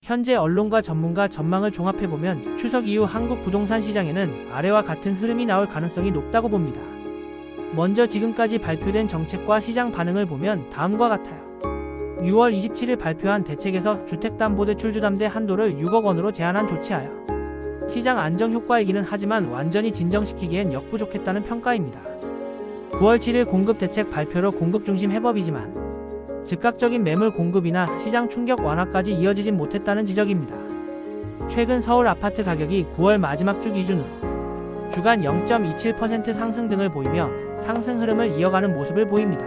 현재 언론과 전문가 전망을 종합해보면 추석 이후 한국 부동산 시장에는 아래와 같은 흐름이 나올 가능성이 높다고 봅니다. 먼저 지금까지 발표된 정책과 시장 반응을 보면 다음과 같아요. 6월 27일 발표한 대책에서 주택담보대출 주담대 한도를 6억 원으로 제한한 조치하여 시장 안정 효과이기는 하지만 완전히 진정시키기엔 역부족했다는 평가입니다. 9월 7일 공급대책 발표로 공급중심 해법이지만 즉각적인 매물 공급이나 시장 충격 완화까지 이어지진 못했다는 지적입니다. 최근 서울 아파트 가격이 9월 마지막 주 기준으로 주간 0.27% 상승 등을 보이며 상승 흐름을 이어가는 모습을 보입니다.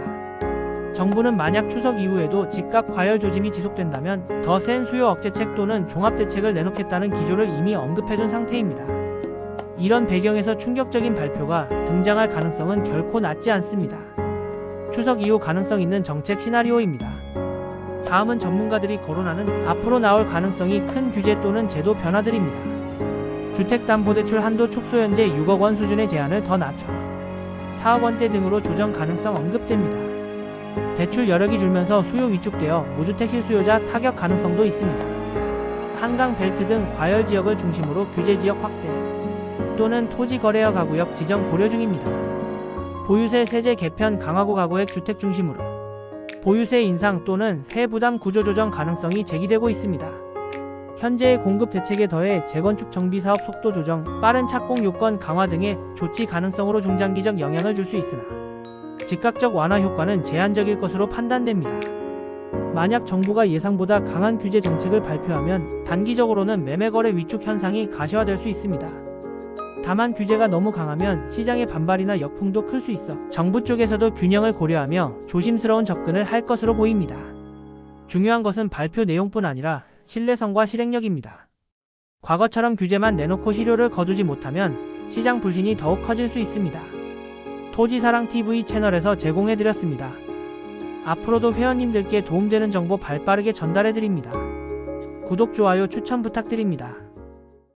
정부는 만약 추석 이후에도 집값 과열 조짐이 지속된다면 더 센 수요 억제책 또는 종합대책을 내놓겠다는 기조를 이미 언급해둔 상태입니다. 이런 배경에서 충격적인 발표가 등장할 가능성은 결코 낮지 않습니다. 추석 이후 가능성 있는 정책 시나리오입니다. 다음은 전문가들이 거론하는 앞으로 나올 가능성이 큰 규제 또는 제도 변화들입니다. 주택담보대출 한도 촉소 현재 6억 원 수준의 제한을 더 낮춰 4억 원대 등으로 조정 가능성 언급됩니다. 대출 여력이 줄면서 수요 위축되어 무주택 실수요자 타격 가능성도 있습니다. 한강 벨트 등 과열 지역을 중심으로 규제 지역 확대 또는 토지 거래허 가구역 지정 고려 중입니다. 보유세 세제 개편 강화구 가구액 주택 중심으로 보유세 인상 또는 세 부담 구조 조정 가능성이 제기되고 있습니다. 현재의 공급 대책에 더해 재건축 정비 사업 속도 조정, 빠른 착공 요건 강화 등의 조치 가능성으로 중장기적 영향을 줄 수 있으나 즉각적 완화 효과는 제한적일 것으로 판단됩니다. 만약 정부가 예상보다 강한 규제 정책을 발표하면 단기적으로는 매매거래 위축 현상이 가시화될 수 있습니다. 다만 규제가 너무 강하면 시장의 반발이나 역풍도 클 수 있어 정부 쪽에서도 균형을 고려하며 조심스러운 접근을 할 것으로 보입니다. 중요한 것은 발표 내용뿐 아니라 신뢰성과 실행력입니다. 과거처럼 규제만 내놓고 실효를 거두지 못하면 시장 불신이 더욱 커질 수 있습니다. 토지사랑TV 채널에서 제공해드렸습니다. 앞으로도 회원님들께 도움되는 정보 발빠르게 전달해드립니다. 구독, 좋아요, 추천 부탁드립니다.